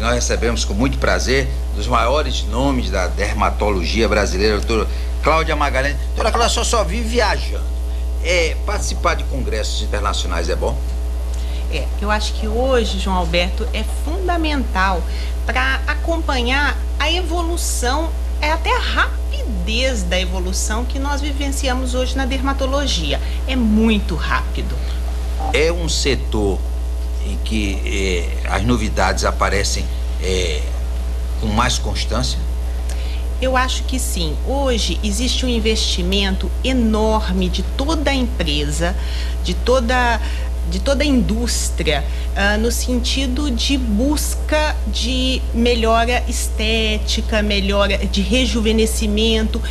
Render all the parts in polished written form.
nós recebemos com muito prazer dos maiores nomes da dermatologia brasileira, a doutora Cláudia Magalhães. Doutora Cláudia, só vive viajando. Participar de congressos internacionais é bom? Eu acho que hoje, João Alberto, é fundamental para acompanhar a evolução, até a rapidez da evolução que nós vivenciamos hoje na dermatologia. É muito rápido. É um setor em que as novidades aparecem com mais constância? Eu acho que sim. Hoje existe um investimento enorme de toda a empresa, de toda a indústria, no sentido de busca de melhora estética, melhora de rejuvenescimento.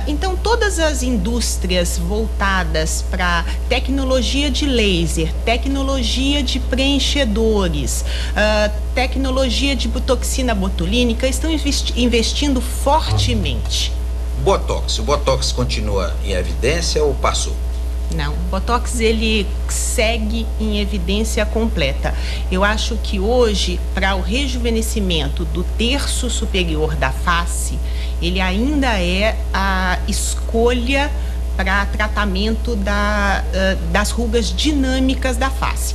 Então, todas as indústrias voltadas para tecnologia de laser, tecnologia de preenchedores, tecnologia de toxina botulínica, estão investindo fortemente. Botox. O Botox continua em evidência ou passou? Não, o Botox ele segue em evidência completa. Eu acho que hoje, para o rejuvenescimento do terço superior da face, ele ainda é a escolha para tratamento das rugas dinâmicas da face.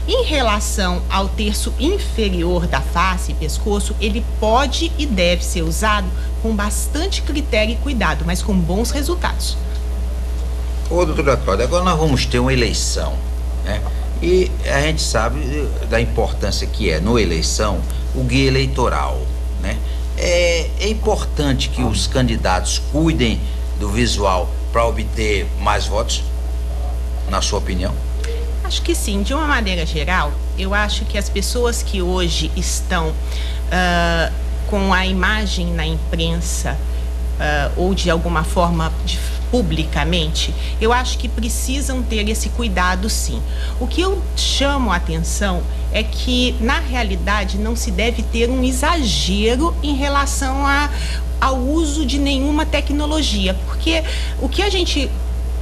Em relação ao terço inferior da face, pescoço, ele pode e deve ser usado com bastante critério e cuidado, mas com bons resultados. Ô, doutora Cláudia, agora nós vamos ter uma eleição, né? E a gente sabe da importância que é, no eleição, o guia eleitoral, né? É importante que os candidatos cuidem do visual para obter mais votos, na sua opinião? Acho que sim. De uma maneira geral, eu acho que as pessoas que hoje estão com a imagem na imprensa ou de alguma forma publicamente, eu acho que precisam ter esse cuidado, sim. O que eu chamo a atenção é que, na realidade, não se deve ter um exagero em relação ao uso de nenhuma tecnologia, porque o que a gente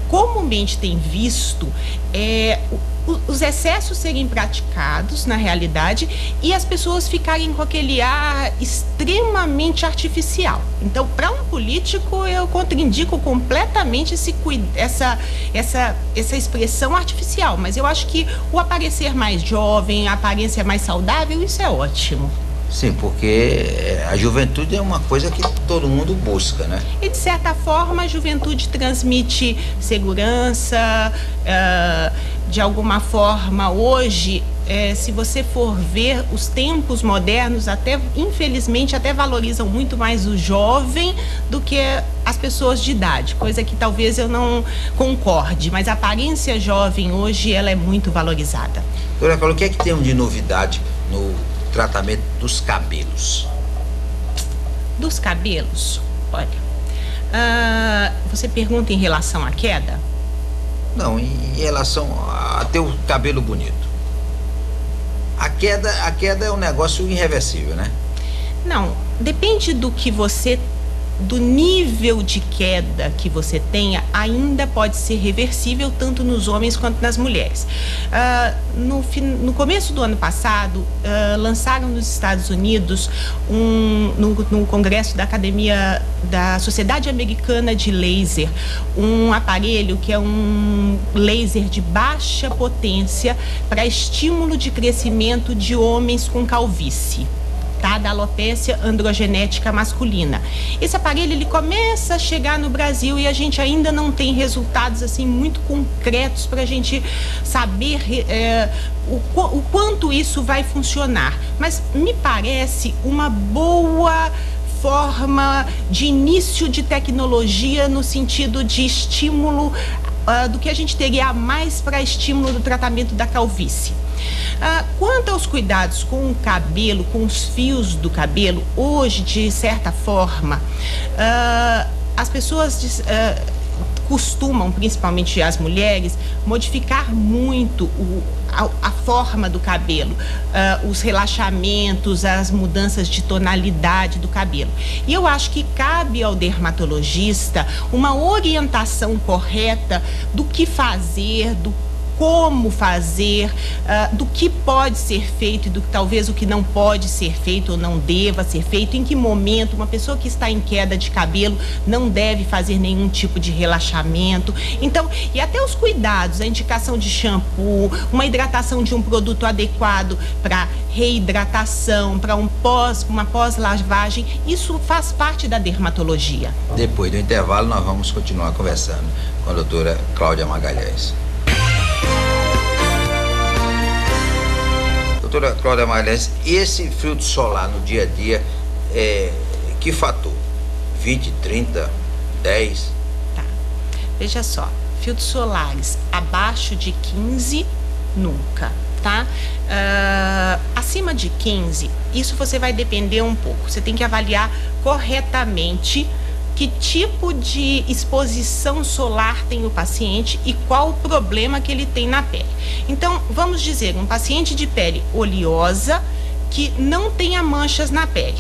comumente tem visto é os excessos serem praticados na realidade e as pessoas ficarem com aquele ar extremamente artificial. Então, para um político, eu contraindico completamente essa expressão artificial, mas eu acho que o aparecer mais jovem, a aparência mais saudável, isso é ótimo. Sim, porque a juventude é uma coisa que todo mundo busca, né? E, de certa forma, a juventude transmite segurança, de alguma forma, hoje, se você for ver, os tempos modernos, infelizmente, até valorizam muito mais o jovem do que as pessoas de idade, coisa que talvez eu não concorde, mas a aparência jovem hoje, ela é muito valorizada. Doutora Cláudia, o que é que tem de novidade no tratamento dos cabelos? Dos cabelos? Olha, você pergunta em relação à queda? Não, em relação a ter o cabelo bonito. A queda é um negócio irreversível, né? Não, depende do nível de queda que você tenha, ainda pode ser reversível tanto nos homens quanto nas mulheres. No começo do ano passado, lançaram nos Estados Unidos, no Congresso da Academia da Sociedade Americana de Laser, um aparelho que é um laser de baixa potência para estímulo de crescimento de homens com calvície. Da alopécia androgenética masculina. Esse aparelho ele começa a chegar no Brasil e a gente ainda não tem resultados assim muito concretos para a gente saber o quanto isso vai funcionar. Mas me parece uma boa forma de início de tecnologia no sentido de estímulo do que a gente teria a mais para estímulo do tratamento da calvície. Quanto aos cuidados com o cabelo, com os fios do cabelo, hoje, de certa forma, as pessoas costumam, principalmente as mulheres, modificar muito a forma do cabelo, os relaxamentos, as mudanças de tonalidade do cabelo. E eu acho que cabe ao dermatologista uma orientação correta do que fazer, como fazer, do que pode ser feito e do que talvez o que não pode ser feito ou não deva ser feito, em que momento uma pessoa que está em queda de cabelo não deve fazer nenhum tipo de relaxamento. Então, e até os cuidados, a indicação de shampoo, uma hidratação de um produto adequado para reidratação, para uma pós-lavagem, isso faz parte da dermatologia. Depois do intervalo, nós vamos continuar conversando com a doutora Cláudia Magalhães. Doutora Cláudia Magalhães, esse filtro solar no dia a dia, que fator? 20, 30, 10? Tá. Veja só, filtros solares abaixo de 15, nunca, tá? Acima de 15, isso você vai depender um pouco. Você tem que avaliar corretamente que tipo de exposição solar tem o paciente e qual o problema que ele tem na pele. Então, vamos dizer, um paciente de pele oleosa que não tenha manchas na pele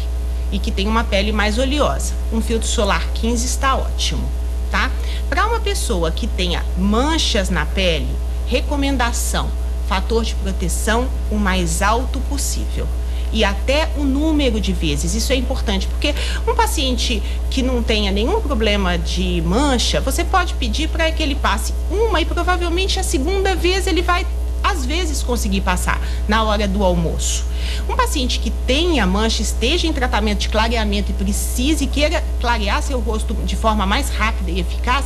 e que tem uma pele mais oleosa, um filtro solar 15 está ótimo, tá? Para uma pessoa que tenha manchas na pele, recomendação, fator de proteção o mais alto possível. E até o número de vezes, isso é importante, porque um paciente que não tenha nenhum problema de mancha, você pode pedir para que ele passe uma e provavelmente a segunda vez ele vai, às vezes, conseguir passar na hora do almoço. Um paciente que tenha mancha, esteja em tratamento de clareamento e precise, queira clarear seu rosto de forma mais rápida e eficaz,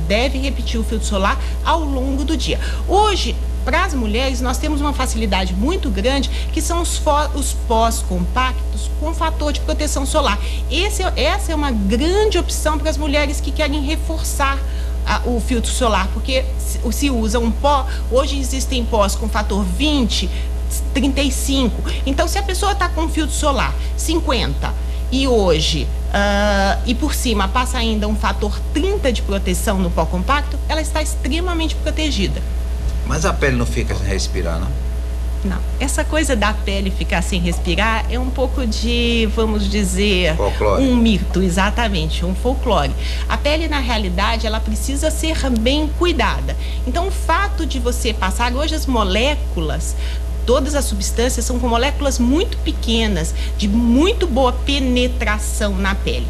deve repetir o filtro solar ao longo do dia. Hoje, para as mulheres, nós temos uma facilidade muito grande, que são os pós compactos com fator de proteção solar. Essa é uma grande opção para as mulheres que querem reforçar o filtro solar, porque se usa um pó, hoje existem pós com fator 20, 35. Então, se a pessoa está com filtro solar 50 e hoje, e por cima passa ainda um fator 30 de proteção no pó compacto, ela está extremamente protegida. Mas a pele não fica sem respirar, não? Não. Essa coisa da pele ficar sem respirar é um pouco de, vamos dizer, folclore. Um mito, exatamente, um folclore. A pele, na realidade, ela precisa ser bem cuidada. Então, o fato de você passar, hoje as moléculas, todas as substâncias são com moléculas muito pequenas, de muito boa penetração na pele.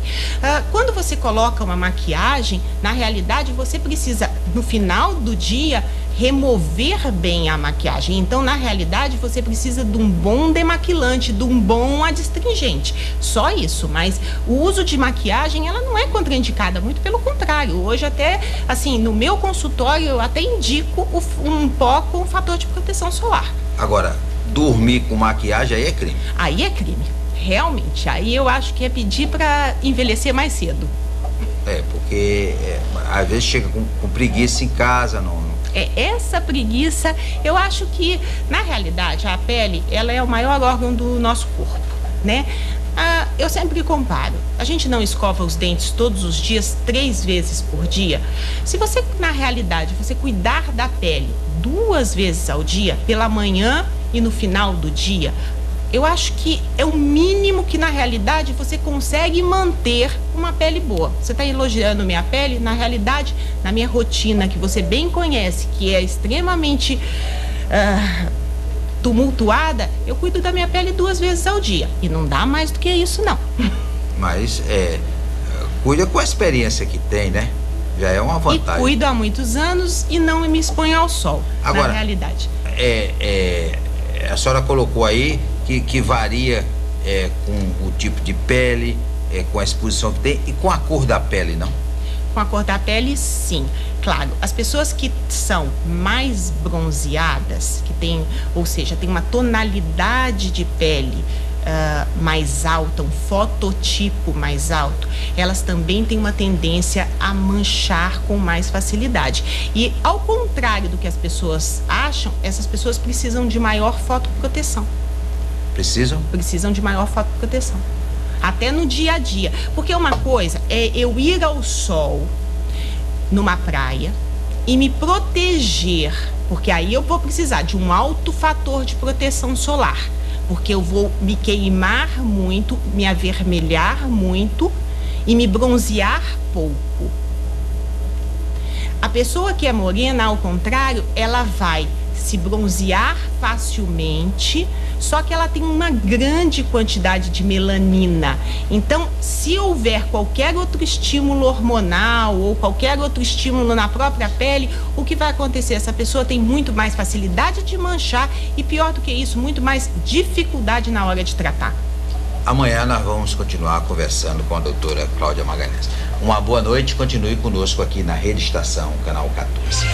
Quando você coloca uma maquiagem, na realidade, você precisa, no final do dia, remover bem a maquiagem. Então, na realidade, você precisa de um bom demaquilante, de um bom adstringente. Só isso, mas o uso de maquiagem, ela não é contraindicada, muito pelo contrário. Hoje até, assim, no meu consultório, eu até indico um pó com fator de proteção solar. Agora, dormir com maquiagem aí é crime? Aí é crime, realmente. Aí eu acho que é pedir para envelhecer mais cedo. Porque às vezes chega com preguiça em casa, não... Essa preguiça, eu acho que, na realidade, a pele, ela é o maior órgão do nosso corpo, né? Eu sempre comparo, a gente não escova os dentes todos os dias, 3 vezes por dia. Se você, na realidade, você cuidar da pele 2 vezes ao dia, pela manhã e no final do dia, eu acho que é o mínimo que, na realidade, você consegue manter uma pele boa. Você está elogiando minha pele? Na realidade, na minha rotina, que você bem conhece, que é extremamente tumultuada, eu cuido da minha pele 2 vezes ao dia. E não dá mais do que isso, não. Mas, cuida com a experiência que tem, né? Já é uma vantagem. E cuido há muitos anos e não me exponho ao sol, agora, na realidade. A senhora colocou aí que varia com o tipo de pele, com a exposição que tem e com a cor da pele, não? Com a cor da pele, sim. Claro, as pessoas que são mais bronzeadas, que tem, ou seja, tem uma tonalidade de pele mais alta, um fototipo mais alto, elas também têm uma tendência a manchar com mais facilidade. E ao contrário do que as pessoas acham, essas pessoas precisam de maior fotoproteção. Precisam? Precisam de maior fotoproteção. Até no dia a dia. Porque uma coisa é eu ir ao sol numa praia e me proteger, porque aí eu vou precisar de um alto fator de proteção solar, porque eu vou me queimar muito, me avermelhar muito e me bronzear pouco. A pessoa que é morena, ao contrário, ela vai se bronzear facilmente, só que ela tem uma grande quantidade de melanina. Então, se houver qualquer outro estímulo hormonal ou qualquer outro estímulo na própria pele, o que vai acontecer? Essa pessoa tem muito mais facilidade de manchar e, pior do que isso, muito mais dificuldade na hora de tratar. Amanhã nós vamos continuar conversando com a doutora Cláudia Magalhães. Uma boa noite, continue conosco aqui na Rede Estação, canal 14.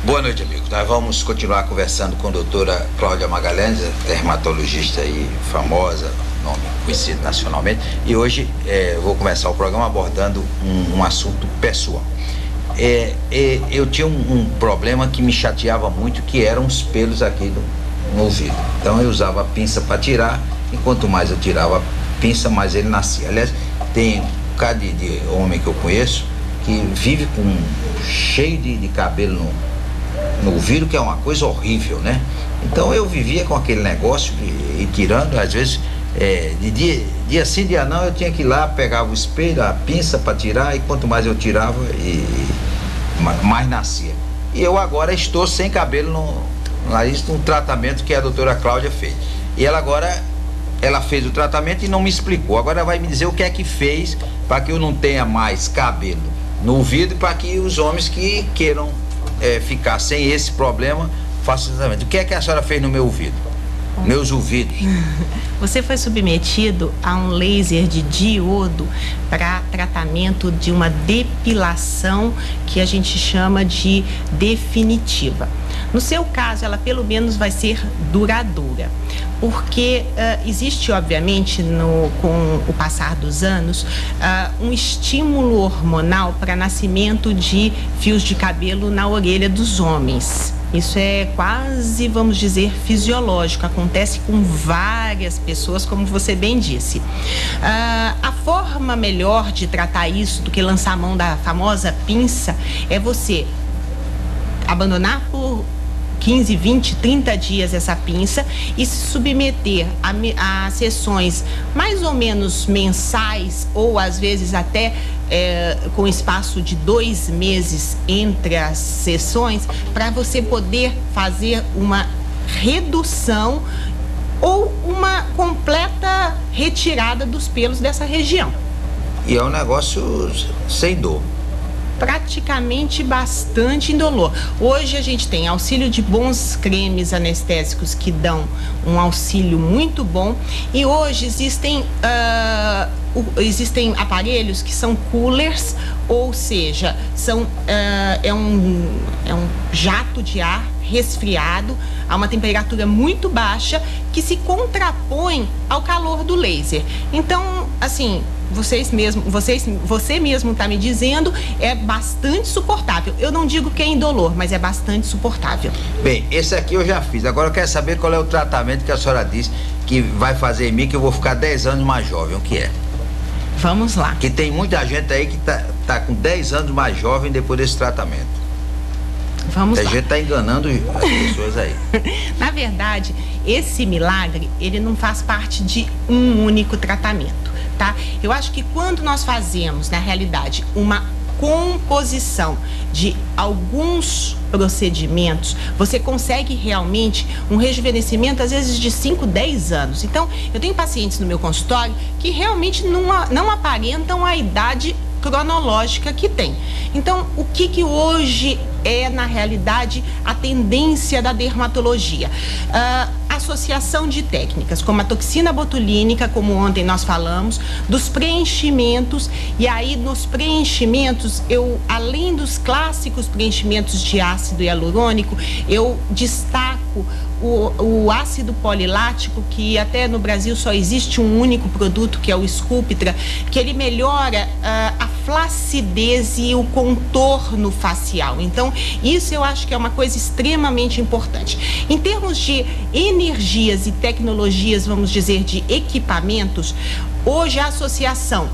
Boa noite, amigos. Nós vamos continuar conversando com a doutora Cláudia Magalhães, dermatologista aí famosa, nome conhecido nacionalmente. E hoje vou começar o programa abordando um assunto pessoal. Eu tinha um problema que me chateava muito, que eram os pelos aqui no ouvido. Então eu usava a pinça para tirar, e quanto mais eu tirava a pinça, mais ele nascia. Aliás, tem um bocado de homem que eu conheço que vive com cheio de cabelo no ouvido, que é uma coisa horrível, né? Então eu vivia com aquele negócio e tirando, às vezes, de dia sim, dia não, eu tinha que ir lá, pegava o espelho, a pinça para tirar, e quanto mais eu tirava, mais nascia. E eu agora estou sem cabelo no nariz, num tratamento que a doutora Cláudia fez. E ela fez o tratamento e não me explicou. Agora vai me dizer o que é que fez para que eu não tenha mais cabelo no ouvido e para que os homens que queiram ficar sem esse problema façam o tratamento. O que é que a senhora fez no meu ouvido? Meus ouvidos. Você foi submetido a um laser de diodo para tratamento de uma depilação que a gente chama de definitiva. No seu caso, ela pelo menos vai ser duradoura, porque existe, obviamente, com o passar dos anos, um estímulo hormonal para nascimento de fios de cabelo na orelha dos homens. Isso é quase, vamos dizer, fisiológico, acontece com várias pessoas, como você bem disse. A forma melhor de tratar isso do que lançar a mão da famosa pinça é você abandonar por 15, 20, 30 dias essa pinça e se submeter a sessões mais ou menos mensais ou às vezes até com espaço de 2 meses entre as sessões, para você poder fazer uma redução ou uma completa retirada dos pelos dessa região. E é um negócio sem dor. Praticamente bastante indolor. Hoje a gente tem auxílio de bons cremes anestésicos que dão um auxílio muito bom, e hoje existem aparelhos que são coolers, ou seja, é um jato de ar resfriado a uma temperatura muito baixa que se contrapõe ao calor do laser. Então, assim, você mesmo está me dizendo, é bastante suportável. Eu não digo que é indolor, mas é bastante suportável. Bem, esse aqui eu já fiz. Agora eu quero saber qual é o tratamento que a senhora disse que vai fazer em mim, que eu vou ficar 10 anos mais jovem. O que é? Vamos lá. Que tem muita gente aí que tá com 10 anos mais jovem depois desse tratamento. Vamos lá. A gente está enganando as pessoas aí. Na verdade, esse milagre, ele não faz parte de um único tratamento, tá? Eu acho que quando nós fazemos, na realidade, uma composição de alguns procedimentos, você consegue realmente um rejuvenescimento, às vezes, de 5, 10 anos. Então, eu tenho pacientes no meu consultório que realmente não aparentam a idade cronológica que tem. Então, o que hoje é, na realidade, a tendência da dermatologia? Associação de técnicas, como a toxina botulínica, como ontem nós falamos, dos preenchimentos, e aí nos preenchimentos, além dos clássicos preenchimentos de ácido hialurônico, eu destaco pouco o ácido polilático, que até no Brasil só existe um único produto, que é o Sculptra, que ele melhora a flacidez e o contorno facial. Então, isso eu acho que é uma coisa extremamente importante. Em termos de energias e tecnologias, vamos dizer, de equipamentos, hoje a associação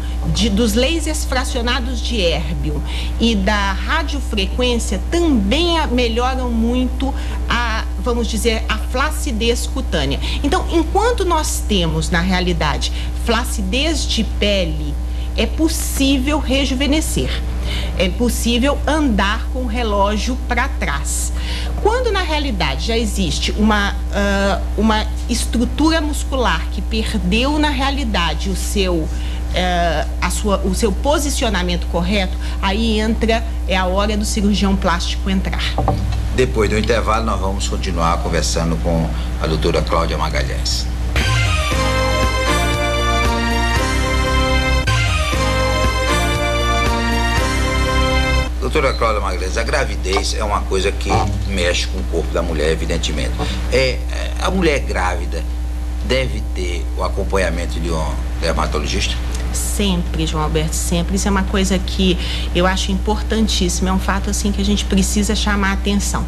dos lasers fracionados de Erbium e da radiofrequência também melhoram muito vamos dizer, a flacidez cutânea. Então, enquanto nós temos, na realidade, flacidez de pele, é possível rejuvenescer. É possível andar com o relógio para trás. Quando, na realidade, já existe uma estrutura muscular que perdeu, na realidade, o seu posicionamento correto, aí é a hora do cirurgião plástico entrar. Depois do intervalo, nós vamos continuar conversando com a doutora Cláudia Magalhães. Doutora Cláudia Magalhães, a gravidez é uma coisa que mexe com o corpo da mulher, evidentemente. A mulher grávida deve ter o acompanhamento de um dermatologista? Sempre, João Alberto, sempre. Isso é uma coisa que eu acho importantíssima, é um fato assim que a gente precisa chamar a atenção.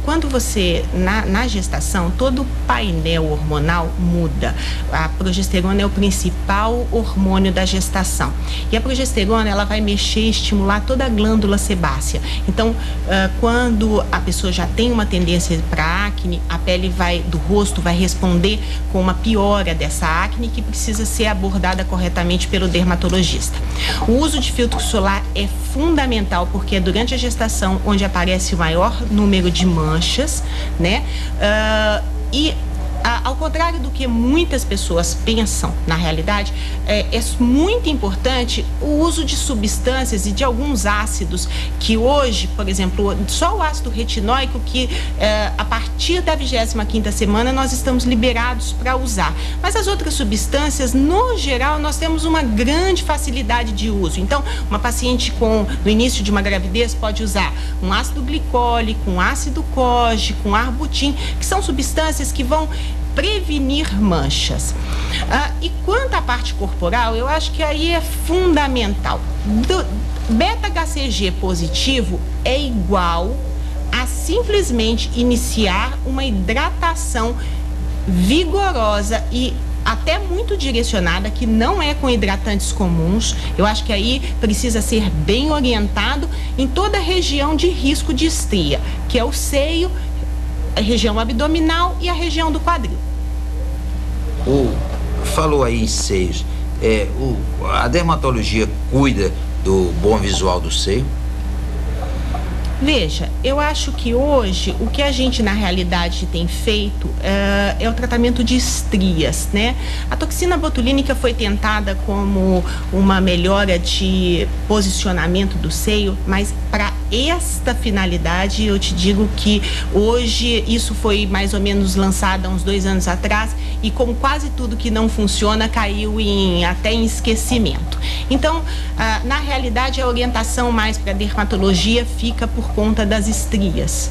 Quando você, na gestação, todo o painel hormonal muda. A progesterona é o principal hormônio da gestação. E a progesterona, ela vai mexer e estimular toda a glândula sebácea. Então, quando a pessoa já tem uma tendência para acne, a pele do rosto vai responder com uma piora dessa acne que precisa ser abordada corretamente pelo dermatologista. O uso de filtro solar é fundamental porque é durante a gestação onde aparece o maior número de manchas, né? Ao contrário do que muitas pessoas pensam, na realidade, é muito importante o uso de substâncias e de alguns ácidos que hoje, por exemplo, só o ácido retinóico que a partir da 25ª semana nós estamos liberados para usar. Mas as outras substâncias, no geral, nós temos uma grande facilidade de uso. Então, uma paciente no início de uma gravidez pode usar um ácido glicólico, um ácido COG, com arbutin, que são substâncias que vão prevenir manchas. E quanto à parte corporal, eu acho que aí é fundamental. Beta-HCG positivo é igual a simplesmente iniciar uma hidratação vigorosa e até muito direcionada, que não é com hidratantes comuns. Eu acho que aí precisa ser bem orientado em toda a região de risco de estria, que é o seio, a região abdominal e a região do quadril. Falou aí em seios. A dermatologia cuida do bom visual do seio? Veja, eu acho que hoje o que a gente na realidade tem feito é o tratamento de estrias, né? A toxina botulínica foi tentada como uma melhora de posicionamento do seio, mas para esta finalidade eu te digo que hoje isso foi mais ou menos lançado há uns 2 anos atrás e como quase tudo que não funciona caiu até em esquecimento. Então, na realidade a orientação mais para dermatologia fica por conta das estrias.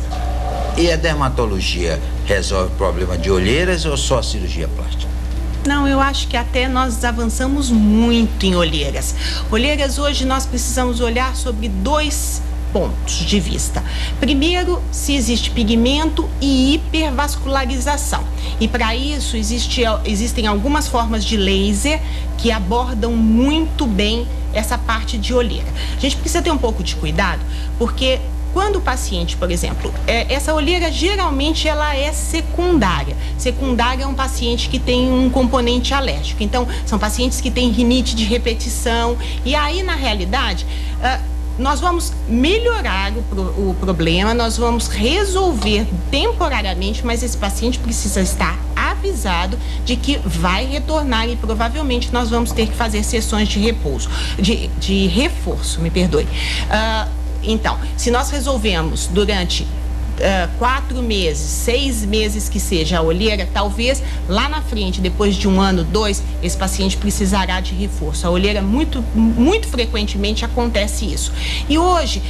E a dermatologia resolve o problema de olheiras ou só a cirurgia plástica? Não, eu acho que até nós avançamos muito em olheiras. Olheiras hoje nós precisamos olhar sobre 2 pontos de vista. Primeiro, se existe pigmento e hipervascularização. E para isso existem algumas formas de laser que abordam muito bem essa parte de olheira. A gente precisa ter um pouco de cuidado, porque quando o paciente, por exemplo, essa olheira geralmente ela é secundária. Secundária é um paciente que tem um componente alérgico. Então, são pacientes que têm rinite de repetição. E aí, na realidade, nós vamos melhorar o problema, nós vamos resolver temporariamente, mas esse paciente precisa estar avisado de que vai retornar e provavelmente nós vamos ter que fazer sessões de repouso, de reforço, me perdoe. Então, se nós resolvemos durante 4 meses, 6 meses que seja a olheira, talvez lá na frente, depois de 1 ano, 2, esse paciente precisará de reforço. A olheira, muito frequentemente acontece isso. E hoje,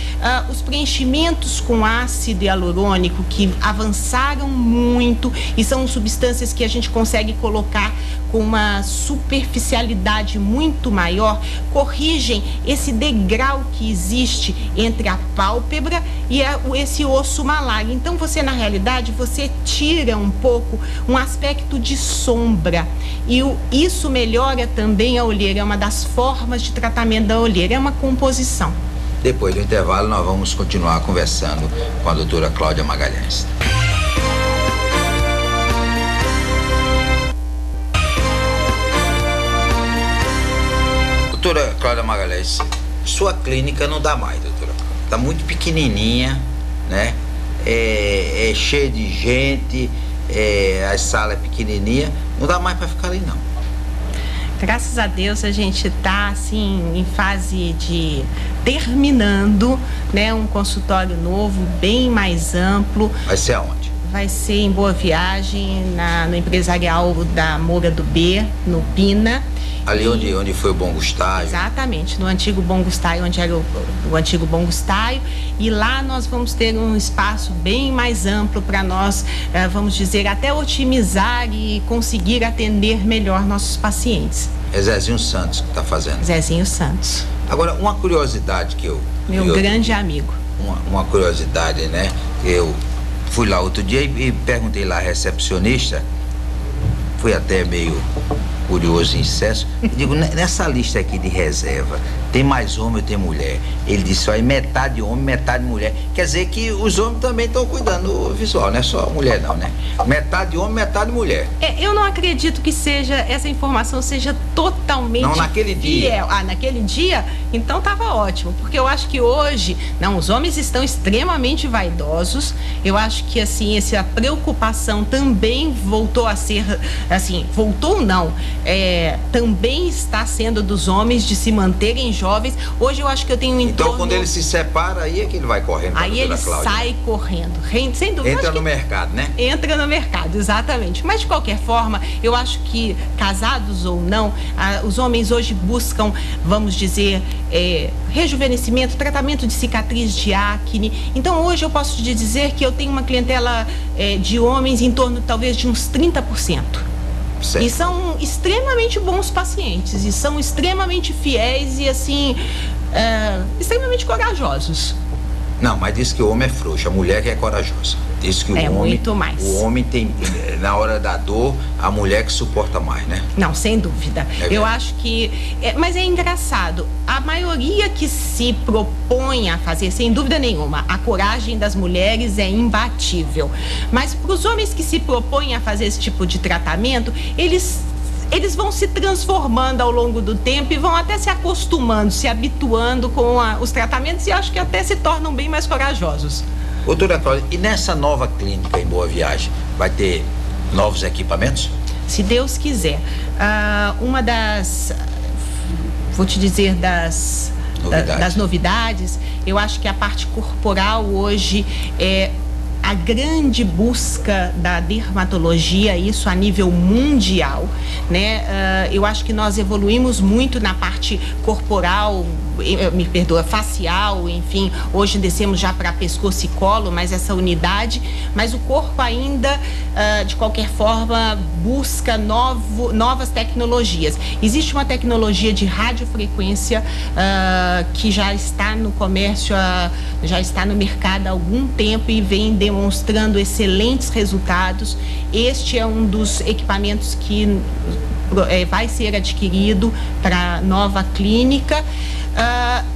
os preenchimentos com ácido hialurônico que avançaram muito e são substâncias que a gente consegue colocar com uma superficialidade muito maior, corrigem esse degrau que existe entre a pálpebra e esse osso malar. Então você, na realidade, você tira um pouco um aspecto de sombra e isso melhora também a olheira. É uma das formas de tratamento da olheira, é uma composição. Depois do intervalo nós vamos continuar conversando com a doutora Cláudia Magalhães. Doutora Cláudia Magalhães, sua clínica não dá mais, doutora. Está muito pequenininha, né? É cheia de gente, a sala é pequenininha, não dá mais para ficar ali não. Graças a Deus a gente está assim em fase de terminando, né, um consultório novo, bem mais amplo. Vai ser aonde? Vai ser em Boa Viagem, no empresarial da Moura do B, no Pina. Ali onde foi o Bom Gustáio. Exatamente, no antigo Bom Gustáio, onde era o antigo Bom Gustáio. E lá nós vamos ter um espaço bem mais amplo para nós, vamos dizer, até otimizar e conseguir atender melhor nossos pacientes. É Zezinho Santos que está fazendo. Zezinho Santos. Agora, uma curiosidade que Meu grande amigo. Uma curiosidade, né? Eu fui lá outro dia e perguntei lá à recepcionista, fui até meio curioso em excesso, e digo, nessa lista aqui de reserva, tem mais homem ou tem mulher? Ele disse, ó, metade homem, metade mulher. Quer dizer que os homens também estão cuidando do visual, não é só mulher não, né? Metade homem, metade mulher. Eu não acredito que essa informação seja totalmente não, naquele fiel. dia. Naquele dia? Então estava ótimo, porque eu acho que hoje, os homens estão extremamente vaidosos. Eu acho que, assim, essa preocupação também voltou a ser, assim, voltou não, também está sendo dos homens de se manterem jovens. Hoje eu acho que eu tenho Então quando ele se separa, aí é que ele vai correndo. Aí ele sai correndo, sem dúvida. Entra no mercado, né? Entra no mercado, exatamente. Mas de qualquer forma, eu acho que, casados ou não, os homens hoje buscam, vamos dizer, rejuvenescimento, tratamento de cicatriz de acne. Então hoje eu posso te dizer que eu tenho uma clientela de homens em torno talvez de uns 30%. Certo. E são extremamente bons pacientes, e são extremamente fiéis e, assim, extremamente corajosos. Não, mas diz que o homem é frouxo, a mulher que é corajosa. Diz que o homem, muito mais. O homem tem, na hora da dor, a mulher que suporta mais, né? Não, sem dúvida. Eu acho que... mas é engraçado, a maioria que se propõe a fazer, sem dúvida nenhuma, a coragem das mulheres é imbatível. Mas para os homens que se propõem a fazer esse tipo de tratamento, eles vão se transformando ao longo do tempo e vão até se acostumando, se habituando com os tratamentos, e acho que até se tornam bem mais corajosos. Doutora Cláudia, e nessa nova clínica em Boa Viagem, vai ter novos equipamentos? Se Deus quiser. Uma das, vou te dizer, das novidades, eu acho que a parte corporal hoje é a grande busca da dermatologia, isso a nível mundial, né? Eu acho que nós evoluímos muito na parte corporal, me perdoa, facial, enfim, hoje descemos já para pescoço e colo, mas essa unidade, mas o corpo ainda, de qualquer forma, busca novas tecnologias. Existe uma tecnologia de radiofrequência que já está no comércio, já está no mercado há algum tempo e vem demonstrando excelentes resultados. Este é um dos equipamentos que vai ser adquirido para a nova clínica.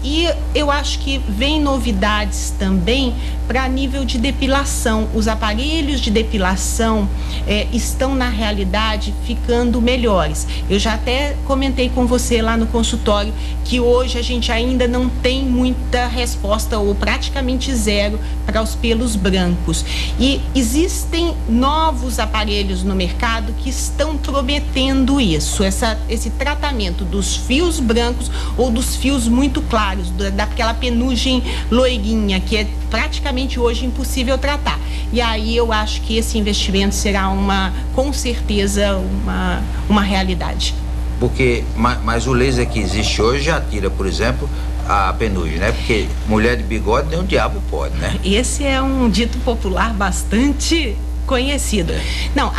E eu acho que vem novidades também para nível de depilação. Os aparelhos de depilação estão, na realidade, ficando melhores. Eu já até comentei com você lá no consultório que hoje a gente ainda não tem muita resposta, ou praticamente zero, para os pelos brancos. E existem novos aparelhos no mercado que estão prometendo isso, esse tratamento dos fios brancos ou dos fios pelos muito claros, daquela penugem loirinha, que é praticamente hoje impossível tratar. E aí eu acho que esse investimento será com certeza, uma realidade. Porque, mas o laser que existe hoje já tira, por exemplo, a penugem, né? Porque mulher de bigode nem o diabo pode, né? Esse é um dito popular bastante conhecido. Não,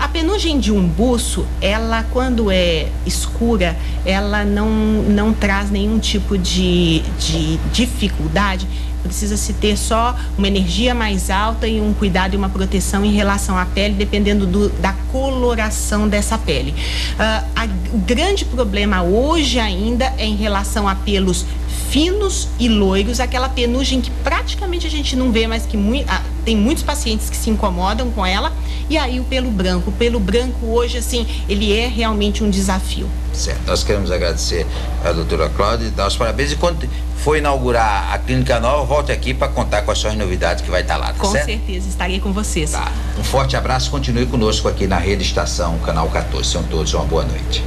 a penugem de um buço, ela quando é escura, ela não traz nenhum tipo de dificuldade. Precisa se ter só uma energia mais alta e um cuidado e uma proteção em relação à pele, dependendo da coloração dessa pele. O grande problema hoje ainda é em relação a pelos finos e loiros, aquela penugem que praticamente a gente não vê, mas que tem muitos pacientes que se incomodam com ela. E aí o pelo branco. O pelo branco hoje, assim, ele é realmente um desafio. Certo. Nós queremos agradecer a doutora Cláudia, dar os parabéns. E quando for inaugurar a clínica nova, volte aqui para contar com as suas novidades que vai estar lá, tá com certo? certeza, estarei com vocês. Tá. Um forte abraço, continue conosco aqui na Rede Estação, canal 14. Sejam todos uma boa noite.